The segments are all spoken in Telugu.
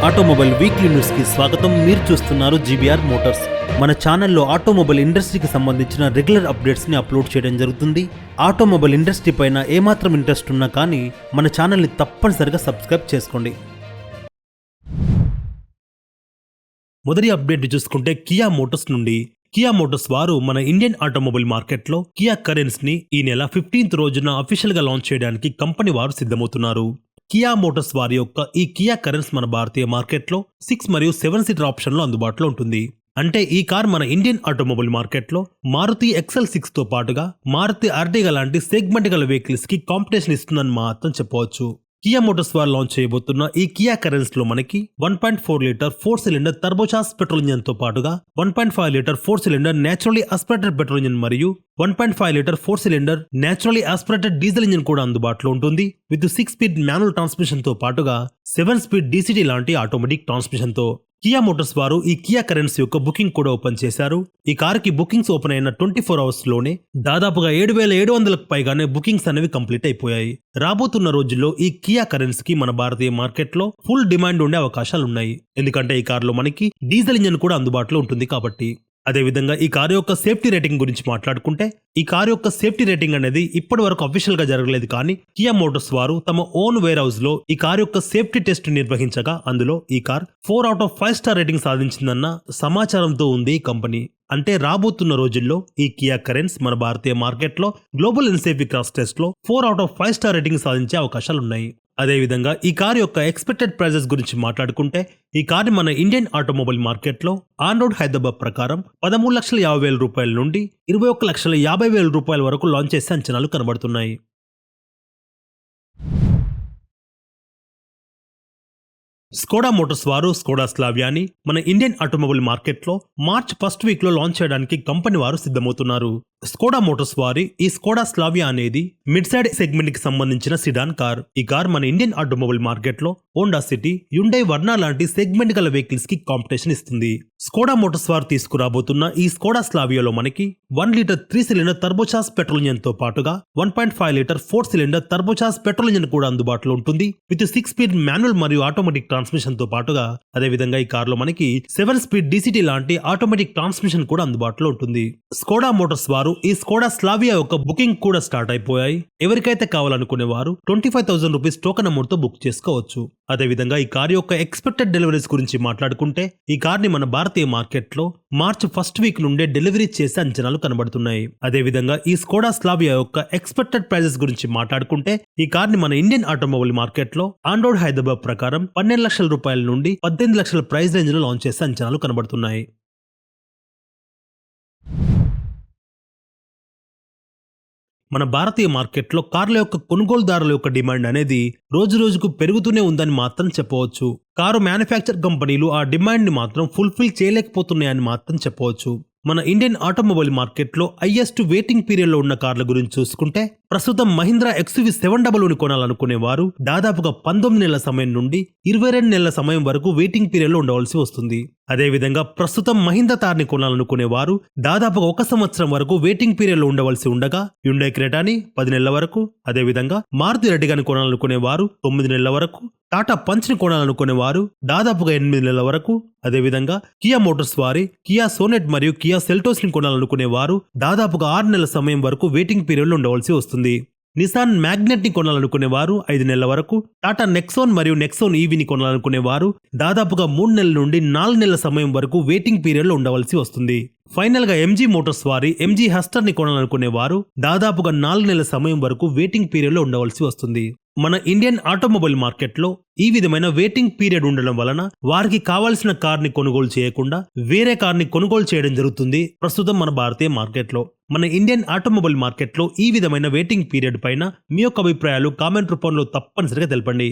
ఆటోమొబైల్ వీక్లీ న్యూస్ కి స్వాగతం. మీరు చూస్తున్నారు జీబీఆర్ మోటార్స్. మన ఛానల్లో ఆటోమొబైల్ ఇండస్ట్రీకి సంబంధించిన రెగ్యులర్ అప్డేట్స్ ని అప్లోడ్ చేయడం జరుగుతుంది. ఆటోమొబైల్ ఇండస్ట్రీ పైన ఏమాత్రం ఇంట్రెస్ట్ ఉన్నా కానీ మన ఛానల్ని తప్పనిసరిగా సబ్స్క్రైబ్ చేసుకోండి. మొదటి అప్డేట్ చూసుకుంటే కియా మోటార్స్ నుండి. కియా మోటార్స్ వారు మన ఇండియన్ ఆటోమొబైల్ మార్కెట్లో కియా కరెన్స్ ని ఈ నెల 15th రోజున అఫీషియల్ గా లాంచ్ చేయడానికి కంపెనీ వారు సిద్ధమవుతున్నారు. కియా మోటార్స్ వారి యొక్క ఈ కియా కరెన్స్ మన భారతీయ మార్కెట్లో 6 మరియు 7 సీటర్ ఆప్షన్లో అందుబాటులో ఉంటుంది. అంటే ఈ కార్ మన ఇండియన్ ఆటోమొబైల్ మార్కెట్లో మారుతి XL6 తో పాటుగా మారుతి అర్టిగా లాంటి సెగ్మెంట్ గల వెహికల్స్ కి కాంపిటీషన్ ఇస్తుందని మాత్రం చెప్పవచ్చు. కియా మోటార్స్ వారు లాంచ్ చేయబోతున్న ఈ కియా కరెన్స్ లో మనకి 1.4 litre 4 cylinder turbocharge petrol engine తో పాటుగా 1.5 litre 4 cylinder naturally aspirated petrol engine మరియు 1.5 litre 4 cylinder naturally aspirated diesel engine కూడా అందుబాటులో ఉంటుంది. విత్ 6 స్పీడ్ మాన్యువల్ ట్రాన్స్మిషన్ తో పాటుగా 7 స్పీడ్ DCT లాంటి ఆటోమేటిక్ ట్రాన్స్మిషన్ తో కియా మోటార్స్ వారు ఈ కియా కరెన్స్ యొక్క బుకింగ్ కూడా ఓపెన్ చేశారు. ఈ కారుకి బుకింగ్స్ ఓపెన్ అయిన 24 అవర్స్ లోనే దాదాపుగా 7,700కు పైగానే బుకింగ్స్ అనేవి కంప్లీట్ అయిపోయాయి. రాబోతున్న రోజుల్లో ఈ కియా కరెన్స్ కి మన భారతీయ మార్కెట్ లో ఫుల్ డిమాండ్ ఉండే అవకాశాలున్నాయి. ఎందుకంటే ఈ కారులో మనకి డీజిల్ ఇంజన్ కూడా అందుబాటులో ఉంటుంది కాబట్టి. అదేవిధంగా ఈ కారు యొక్క సేఫ్టీ రేటింగ్ గురించి మాట్లాడుకుంటే ఈ కారు యొక్క సేఫ్టీ రేటింగ్ అనేది ఇప్పటి వరకు అఫీషియల్ గా జరగలేదు, కానీ కియా మోటార్స్ వారు తమ ఓన్ వేర్ హౌస్ లో ఈ కారు యొక్క సేఫ్టీ టెస్ట్ నిర్వహించగా అందులో ఈ car 4 out of 5 star rating సాధించిందన్న సమాచారంతో ఉంది ఈ కంపెనీ. అంటే రాబోతున్న రోజుల్లో ఈ కియా కరెన్స్ మన భారతీయ మార్కెట్ లో గ్లోబల్ ఎన్సేఫీ క్రాస్ టెస్ట్ లో 4 out of 5 స్టార్ రేటింగ్ సాధించే అవకాశాలున్నాయి. అదేవిధంగా ఈ కార్ యొక్క ఎక్స్పెక్టెడ్ ప్రైజెస్ గురించి మాట్లాడుకుంటే ఈ కార్ మన ఇండియన్ ఆటోమొబైల్ మార్కెట్ లో ఆన్ రోడ్ హైదరాబాద్ ప్రకారం 13,50,000 రూపాయల నుండి 21,50,000 రూపాయల వరకు లాంచ్ చేసే అంచనాలు కనబడుతున్నాయి. స్కోడా మోటార్స్ వారు స్కోడా స్లావియాని మన ఇండియన్ ఆటోమొబైల్ మార్కెట్ లో మార్చ్ 1st వీక్ లో లాంచ్ చేయడానికి కంపెనీ వారు సిద్ధమవుతున్నారు. స్కోడా మోటార్స్ వారి ఈ స్కోడా స్లావియా అనేది మిడ్ సైడ్ సెగ్మెంట్ కి సంబంధించిన సిడాన్ కార్. ఈ కార్ మన ఇండియన్ ఆటోమొబైల్ మార్కెట్ లో హోండా సిటీ, హ్యుండై వర్నా లాంటి సెగ్మెంట్ గల వెహికల్స్ కి కాంపిటీషన్ ఇస్తుంది. స్కోడా మోటార్స్ వారు తీసుకురాబోతున్న ఈ స్కోడా స్లావియాలో మనకి 1 litre 3 cylinder turbocharge petrol engine తో పాటుగా 1.5 litre 4 cylinder turbocharge petrol engine కూడా అందుబాటులో ఉంటుంది. విత్ 6 స్పీడ్ మాన్యువల్ మరియు ఆటోమేటిక్ ట్రాన్స్మిషన్ తో పాటుగా అదేవిధంగా ఈ కారులో మనకి 7 స్పీడ్ DCT లాంటి ఆటోమేటిక్ ట్రాన్స్మిషన్ కూడా అందుబాటులో ఉంటుంది. స్కోడా మోటార్స్ వారు ఈ స్కోడా స్లావియా యొక్క బుకింగ్ కూడా స్టార్ట్ అయిపోయాయి. ఎవరికైతే కావాలనుకునే వారు 25,000 రూపీస్ టోకెన్ అమౌంట్ తో బుక్ చేసుకోవచ్చు. అదేవిధంగా ఈ కార్ యొక్క ఎక్స్పెక్టెడ్ డెలివరీస్ గురించి మాట్లాడుకుంటే ఈ కార్ ని మన భారతీయ మార్కెట్ లో మార్చ్ 1st వీక్ నుండే డెలివరీ చేసే అంచనాలు కనబడుతున్నాయి. అదేవిధంగా ఈ స్కోడా స్లావియా యొక్క ఎక్స్పెక్టెడ్ ప్రైజెస్ గురించి మాట్లాడుకుంటే ఈ కార్ ని మన ఇండియన్ ఆటోమొబైల్ మార్కెట్ లో ఆన్ రోడ్ హైదరాబాద్ ప్రకారం 12 లక్షల రూపాయల నుండి 18 లక్షల ప్రైస్ రేంజ్ లో లాంచ్ చేసే అంచనాలు కనబడుతున్నాయి. మన భారతీయ మార్కెట్లో కార్ల యొక్క కొనుగోలుదారుల యొక్క డిమాండ్ అనేది రోజు రోజుకు పెరుగుతూనే ఉందని మాత్రం చెప్పవచ్చు. కారు మ్యానుఫ్యాక్చర్ కంపెనీలు ఆ డిమాండ్ ని మాత్రం ఫుల్ఫిల్ చేయలేకపోతున్నాయని మాత్రం చెప్పవచ్చు. మన ఇండియన్ ఆటోమొబైల్ మార్కెట్లో హైయెస్ట్ వెయిటింగ్ పీరియడ్ లో ఉన్న కార్ల గురించి చూసుకుంటే ప్రస్తుతం మహీంద్రా XUV700 కొనాలనుకునే వారు దాదాపుగా 19 నెలల సమయం నుండి 22 నెలల సమయం వరకు వెయిటింగ్ పీరియడ్ లో ఉండవలసి వస్తుంది. అదేవిధంగా ప్రస్తుతం మహీంద్రా తార్ని కొనాలనుకునే వారు దాదాపుగా 1 సంవత్సరం వరకు వెయిటింగ్ పీరియడ్ లో ఉండవలసి ఉండగా హ్యుండై క్రెటాని 10 నెలల వరకు, అదేవిధంగా మారుతి ఎర్టిగాని కొనాలనుకునే వారు 9 నెలల వరకు, టాటా పంచ్ ని కొనాలనుకునే వారు దాదాపుగా 8 నెలల వరకు, అదేవిధంగా కియా మోటార్స్ వారి కియా సోనెట్ మరియు కియా సెల్టోస్ ని కొనాలనుకునే వారు దాదాపుగా 6 నెలల సమయం వరకు వెయిటింగ్ పీరియడ్ లో ఉండవలసి వస్తుంది. నిసాన్ మ్యాగ్నెట్ ని కొనాలనుకునే వారు 5 నెలల వరకు, టాటా నెక్సాన్ మరియు నెక్సాన్ ఈవీని కొనాలనుకునే వారు దాదాపుగా 3 నెలల నుండి 4 నెలల సమయం వరకు వెయిటింగ్ పీరియడ్ లో ఉండవలసి వస్తుంది. ఫైనల్ గా MG మోటార్స్ వారి MG హస్టర్ ని కొనాలనుకునే వారు దాదాపుగా 4 నెలల సమయం వరకు వెయిటింగ్ పీరియడ్ లో ఉండవలసి వస్తుంది. మన ఇండియన్ ఆటోమొబైల్ మార్కెట్ లో ఈ విధమైన వెయిటింగ్ పీరియడ్ ఉండడం వలన వారికి కావాల్సిన కార్ ని కొనుగోలు చేయకుండా వేరే కార్ ని కొనుగోలు చేయడం జరుగుతుంది ప్రస్తుతం మన భారతీయ మార్కెట్ లో. మన ఇండియన్ ఆటోమొబైల్ మార్కెట్ లో ఈ విధమైన వెయిటింగ్ పీరియడ్ పైన మీ యొక్క అభిప్రాయాలు కామెంట్ రూపంలో తప్పనిసరిగా తెలపండి.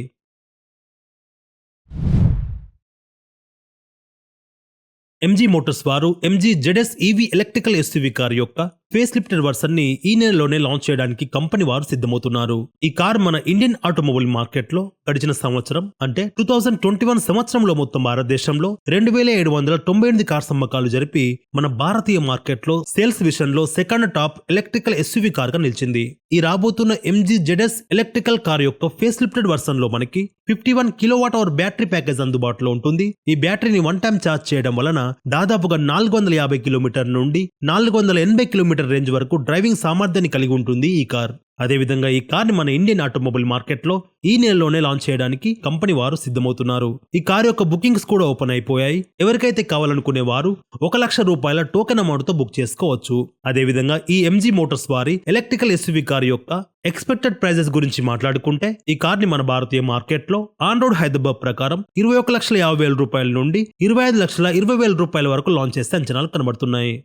MG మోటార్స్ వారు MG ZS EV electrical SUV car యొక్క ఫేస్ లిఫ్టెడ్ వర్షన్ ని ఈ నెలలోనే లాంచ్ చేయడానికి కంపెనీ వారు సిద్ధమవుతున్నారు. ఈ కార్ మన ఇండియన్ ఆటోమొబైల్ మార్కెట్ లో గడిచిన సంవత్సరం అంటే 2021 సంవత్సరంలో మొత్తం భారతదేశంలో 2798 కార్స్ అమ్మకాలు జరిపి మన భారతీయ మార్కెట్ లో సేల్స్ విషయంలో second top electrical SUV car గా నిలిచింది. ఈ రాబోతున్న MG ZS ఎలక్ట్రికల్ కార్ యొక్క ఫేస్ లిఫ్టెడ్ వర్షన్ లో మనకి 51 kWh బ్యాటరీ ప్యాకేజ్ అందుబాటులో ఉంటుంది. ఈ బ్యాటరీని వన్ టైం ఛార్జ్ చేయడం వలన దాదాపుగా 450 కిలోమీటర్ నుండి 480 కిలోమీటర్ రేంజ్ వరకు డ్రైవింగ్ సామర్థ్యాన్ని కలిగి ఉంటుంది ఈ కార్. అదేవిధంగా ఈ కార్ ని మన ఇండియన్ ఆటోమొబైల్ మార్కెట్ లో ఈ నెలలోనే లాంచ్ చేయడానికి కంపెనీ వారు సిద్ధమవుతున్నారు. ఈ కార్ యొక్క బుకింగ్స్ కూడా ఓపెన్ అయిపోయాయి. ఎవరికైతే కావాలనుకునే వారు ₹1,00,000 టోకెన్ అమౌంట్ తో బుక్ చేసుకోవచ్చు. అదేవిధంగా ఈ MG మోటార్స్ వారి ఎలక్ట్రికల్ ఎస్యూవీ కార్ యొక్క ఎక్స్పెక్టెడ్ ప్రైజెస్ గురించి మాట్లాడుకుంటే ఈ కార్ ని మన భారతీయ మార్కెట్ లో ఆన్ రోడ్ హైదరాబాద్ ప్రకారం ₹21,50,000 నుండి ₹25,20,000 వరకు లాంచ్ చేస్తే అంచనాలు కనబడుతున్నాయి.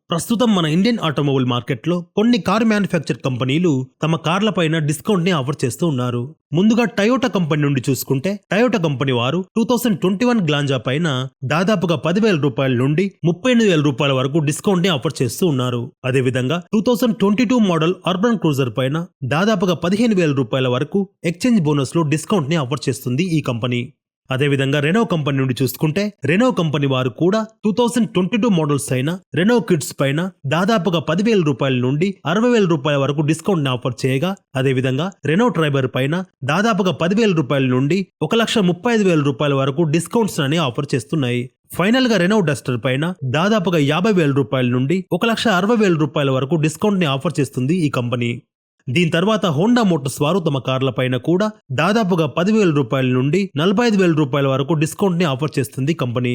ప్రస్తుతం మన ఇండియన్ ఆటోమొబైల్ మార్కెట్ లో కొన్ని కార్ మ్యానుఫ్యాక్చర్ కంపెనీలు తమ కార్ల పైన డిస్కౌంట్ ని ఆఫర్ చేస్తూ ఉన్నారు. ముందుగా టయోటా కంపెనీ నుండి చూసుకుంటే టయోటా కంపెనీ వారు 2021 గ్లాంజా పైన దాదాపుగా ₹10,000 నుండి ₹38,000 వరకు డిస్కౌంట్ ని ఆఫర్ చేస్తూ ఉన్నారు. అదేవిధంగా 2022 మోడల్ అర్బన్ క్రూజర్ పైన దాదాపుగా ₹15,000 వరకు ఎక్స్చేంజ్ బోనస్ లో డిస్కౌంట్ ని ఆఫర్ చేస్తుంది ఈ కంపెనీ. అదేవిధంగా రెనో కంపెనీ నుండి చూసుకుంటే రెనో కంపెనీ వారు కూడా 2022 మోడల్స్ అయిన రెనో కిడ్స్ పైన దాదాపుగా ₹10,000 నుండి ₹60,000 వరకు డిస్కౌంట్ ని ఆఫర్ చేయగా, అదేవిధంగా రెనో ట్రైబర్ పైన దాదాపుగా ₹10,000 నుండి ₹1,35,000 వరకు డిస్కౌంట్స్ అని ఆఫర్ చేస్తున్నాయి. ఫైనల్ గా రెనో డస్టర్ పైన దాదాపుగా ₹50,000 నుండి ₹1,60,000 వరకు డిస్కౌంట్ ని ఆఫర్ చేస్తుంది ఈ కంపెనీ. దీని తర్వాత హోండా మోటార్స్ వారు తమ కార్ల పైన కూడా దాదాపుగా ₹10,000 నుండి ₹45,000 వరకు డిస్కౌంట్ ని ఆఫర్ చేస్తుంది కంపెనీ.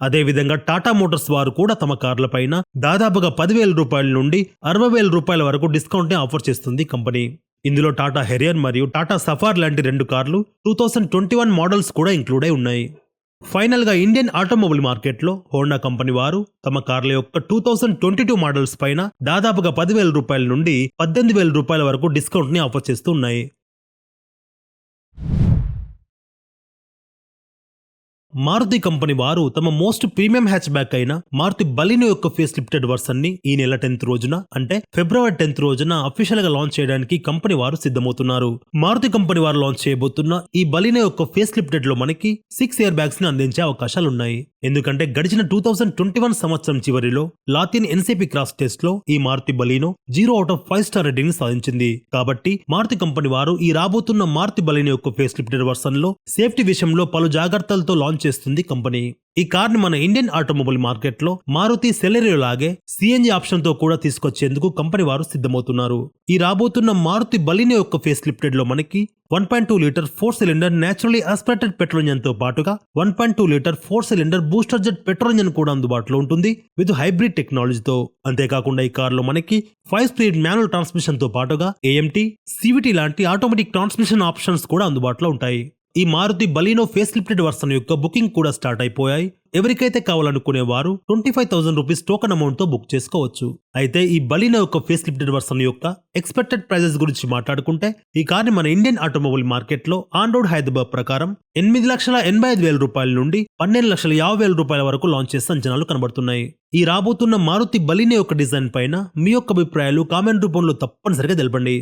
అదేవిధంగా టాటా మోటార్స్ వారు కూడా తమ కార్ల పైన దాదాపుగా ₹10,000 నుండి ₹60,000 వరకు డిస్కౌంట్ ని ఆఫర్ చేస్తుంది కంపెనీ. ఇందులో టాటా హెరియర్ మరియు టాటా సఫార్ లాంటి 2 కార్లు 2021 మోడల్స్ కూడా ఇంక్లూడ్ అయి ఉన్నాయి. ఫైనల్ గా ఇండియన్ ఆటోమొబైల్ మార్కెట్ లో హోండా కంపెనీ వారు తమ కార్ల యొక్క 2022 మోడల్స్ పైన దాదాపుగా ₹10,000 నుండి ₹18,000 వరకు డిస్కౌంట్ ని ఆఫర్ చేస్తూ ఉన్నాయి. మారుతి కంపెనీ వారు తమ మోస్ట్ ప్రీమియం హ్యాచ్ బ్యాక్ అయిన మారుతి బలినో యొక్క ఫేస్ లిఫ్టెడ్ వర్షన్ ని ఈ నెల 10th రోజున అంటే ఫిబ్రవరి 10th రోజున అఫీషియల్ గా లాంచ్ చేయడానికి కంపెనీ వారు సిద్ధమవుతున్నారు. మారుతి కంపెనీ వారు లాంచ్ చేయబోతున్న ఈ బలినో యొక్క ఫేస్ లిఫ్టెడ్ లో మనకి 6 ఎయిర్ బ్యాగ్స్ ని అందించే అవకాశాలున్నాయి. ఎందుకంటే గడిచిన 2021 సంవత్సరం చివరిలో లాతిన్ NCP క్రాస్ టెస్ట్ లో ఈ మారుతి బలినో 0/5 స్టార్ రేటింగ్ ని సాధించింది. కాబట్టి మారుతి కంపెనీ వారు ఈ రాబోతున్న మారుతి బలినో యొక్క ఫేస్ లిఫ్టెడ్ వర్షన్ లో సేఫ్టీ విషయంలో పలు జాగ్రత్తలతో లాంచ్ చేస్తుంది కంపెనీ. ఈ కార్ ని మన ఇండియన్ ఆటోమొబైల్ మార్కెట్ లో మారుతి సెలెరియో లాగే CNG ఆప్షన్ తో కూడా తీసుకొచ్చేందుకు కంపెనీ వారు సిద్ధమవుతున్నారు. ఈ రాబోతున్న మారుతి బలినో యొక్క ఫేస్ లిఫ్టెడ్ లో మనకి 1.2 litre 4 cylinder naturally aspirated petrol engine తో పాటుగా 1.2 litre 4 cylinder booster jet petrol engine కూడా అందుబాటులో ఉంటుంది విత్ హైబ్రిడ్ టెక్నాలజీతో. అంతేకాకుండా ఈ కార్ లో మనకి 5 స్పీడ్ మాన్యువల్ ట్రాన్స్మిషన్ తో పాటుగా AMT, CVT లాంటి ఆటోమేటిక్ ట్రాన్స్మిషన్ ఆప్షన్స్ కూడా అందుబాటులో ఉంటాయి. ఈ Maruti Baleno face lifted version యొక్క బుకింగ్ కూడా స్టార్ట్ అయిపోయాయి. ఎవరికైతే కావాలనుకునే వారు ₹25,000 టోకెన్ అమౌంట్ తో బుక్ చేసుకోవచ్చు. అయితే ఈ బలినో యొక్క ఫేస్ లిఫ్టెడ్ వర్షన్ యొక్క ఎక్స్పెక్టెడ్ ప్రైజెస్ గురించి మాట్లాడుకుంటే ఈ కార్ ని మన ఇండియన్ ఆటోమొబైల్ మార్కెట్ లో ఆన్ రోడ్ హైదరాబాద్ ప్రకారం ₹8,85,000 నుండి ₹12,50,000 వరకు లాంచ్ చేసే అంచనాలు కనబడుతున్నాయి. ఈ రాబోతున్న మారుతి బలినో యొక్క డిజైన్ పైన మీ యొక్క అభిప్రాయాలు కామెంట్ రూపంలో తప్పనిసరిగా తెలపండి.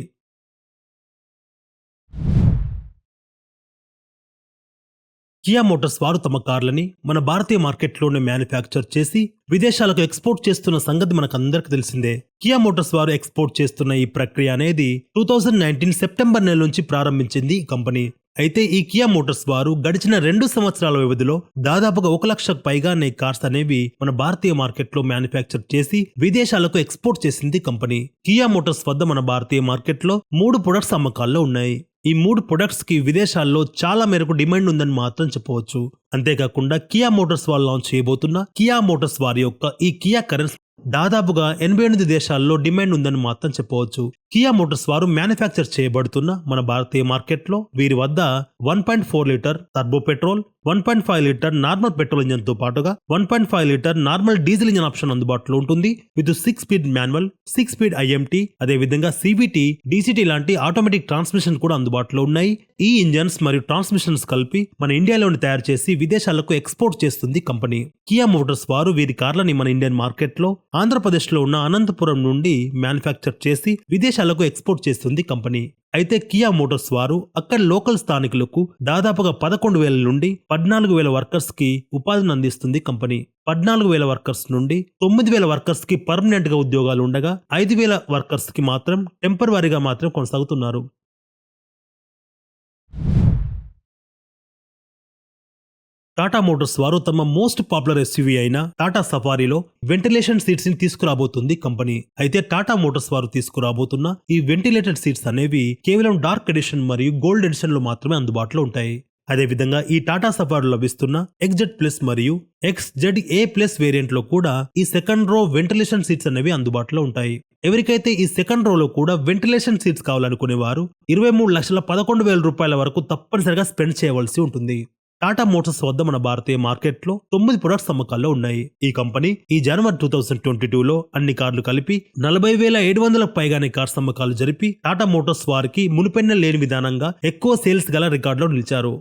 కియా మోటార్స్ వారు తమ కార్లని మన భారతీయ మార్కెట్లోనే మ్యానుఫ్యాక్చర్ చేసి విదేశాలకు ఎక్స్పోర్ట్ చేస్తున్న సంగతి మనకందరికి తెలిసిందే. కియా మోటార్స్ వారు ఎక్స్పోర్ట్ చేస్తున్న ఈ ప్రక్రియ అనేది 2019 సెప్టెంబర్ నెల నుంచి ప్రారంభించింది ఈ కంపెనీ. అయితే ఈ కియా మోటార్స్ వారు గడిచిన 2 సంవత్సరాల వ్యవధిలో దాదాపుగా 1,00,000 పైగానే కార్స్ అనేవి మన భారతీయ మార్కెట్ లో మ్యానుఫ్యాక్చర్ చేసి విదేశాలకు ఎక్స్పోర్ట్ చేసింది కంపెనీ. కియా మోటార్స్ వద్ద మన భారతీయ మార్కెట్ లో 3 ప్రొడక్ట్స్ అమ్మకాల్లో ఉన్నాయి. ఈ 3 ప్రొడక్ట్స్ కి విదేశాల్లో చాలా మేరకు డిమాండ్ ఉందని మాత్రం చెప్పవచ్చు. అంతేకాకుండా కియా మోటార్స్ వాళ్ళు లాంచ్ చేయబోతున్న కియా మోటార్స్ వారి యొక్క ఈ కియా కరెన్స్ దాదాపుగా 88 దేశాల్లో డిమాండ్ ఉందని మాత్రం చెప్పవచ్చు. కియా మోటార్స్ వారు మ్యానుఫ్యాక్చర్ చేయబడుతున్న మన భారతీయ మార్కెట్లో వీరి వద్ద 1.4 litre turbo petrol, 1.5 litre normal petrol engine తో పాటుగా 1.5 litre normal diesel engine option అందుబాటులో ఉంటుంది. With 6 speed manual, 6 speed IMT, అదే విధంగా సివిటి, డిసిటి లాంటి ఆటోమేటిక్ ట్రాన్స్మిషన్ కూడా అందుబాటులో ఉన్నాయి. ఈ ఇంజన్స్ మరియు ట్రాన్స్మిషన్స్ కలిపి మన ఇండియాలోని తయారు చేసి విదేశాలకు ఎక్స్పోర్ట్ చేస్తుంది కంపెనీ. కియా మోటార్స్ వారు వీరి కార్లని మన ఇండియన్ మార్కెట్ లో ఆంధ్రప్రదేశ్ లో ఉన్న అనంతపురం నుండి మ్యానుఫ్యాక్చర్ చేసి విదేశాలకు ఎక్స్పోర్ట్ చేస్తుంది కంపెనీ. అయితే కియా మోటార్స్ వారు అక్కడి లోకల్ స్థానికులకు దాదాపుగా 11,000 నుండి 14,000 వర్కర్స్ కి ఉపాధిని అందిస్తుంది కంపెనీ. 14,000 వర్కర్స్ నుండి 9,000 వర్కర్స్ కి పర్మనెంట్ గా ఉద్యోగాలు ఉండగా 5,000 వర్కర్స్ కి మాత్రం టెంపరవరీగా మాత్రం కొనసాగుతున్నారు. టాటా మోటార్స్ వారు తమ మోస్ట్ పాపులర్ ఎస్యూవీ అయిన టాటా సఫారీలో వెంటిలేషన్ సీట్స్ ని తీసుకురాబోతుంది కంపెనీ. అయితే టాటా మోటార్స్ వారు తీసుకురాబోతున్న ఈ వెంటిలేటెడ్ సీట్స్ అనేవి కేవలం డార్క్ ఎడిషన్ మరియు గోల్డ్ ఎడిషన్ లో మాత్రమే అందుబాటులో ఉంటాయి. అదేవిధంగా ఈ టాటా సఫారీలో లభిస్తున్న XZ ప్లస్ మరియు XZA ప్లస్ వేరియంట్ లో కూడా ఈ సెకండ్ రో వెంటిలేషన్ సీట్స్ అనేవి అందుబాటులో ఉంటాయి. ఎవరికైతే ఈ సెకండ్ రోలో కూడా వెంటిలేషన్ సీట్స్ కావాలనుకునే వారు 23,11,000 రూపాయల వరకు తప్పనిసరిగా స్పెండ్ చేయవలసి ఉంటుంది. టాటా మోటార్స్ వద్ద మన భారతీయ మార్కెట్లో 9 ప్రొడక్ట్స్ అమ్మకాల్లో ఉన్నాయి. ఈ కంపెనీ ఈ జనవరి 2022లో అన్ని కార్లు కలిపి 40,700 పైగానే కార్స్ అమ్మకాలు జరిపి టాటా మోటార్స్ వారికి మునుపెన్న లేని విధానంగా ఎక్కువ సేల్స్ గల రికార్డులో నిలిచారు.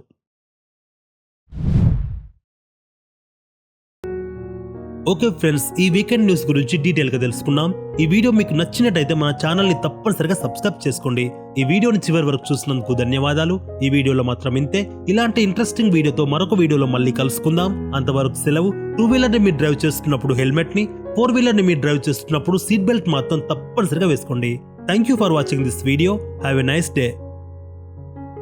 ఓకే ఫ్రెండ్స్, ఈ వీకెండ్ న్యూస్ గురించి డీటెయిల్ గా తెలుసుకున్నాం. ఈ వీడియో మీకు నచ్చినట్టయితే మన ఛానల్ ని తప్పనిసరిగా సబ్స్క్రైబ్ చేసుకోండి. ఈ వీడియోని చివరి వరకు చూసినందుకు ధన్యవాదాలు. ఈ వీడియోలో మాత్రం ఇంతే. ఇలాంటి ఇంట్రెస్టింగ్ వీడియోతో మరొక వీడియోలో మళ్ళీ కలుసుకుందాం. అంతవరకు సెలవు. 2 వీలర్ ని మీరు డ్రైవ్ చేస్తున్నప్పుడు హెల్మెట్ ని, 4 వీలర్ ని మీరు డ్రైవ్ చేస్తున్నప్పుడు సీట్ బెల్ట్ మాత్రం తప్పనిసరిగా వేసుకోండి. Thank you for watching this video. Have a nice day.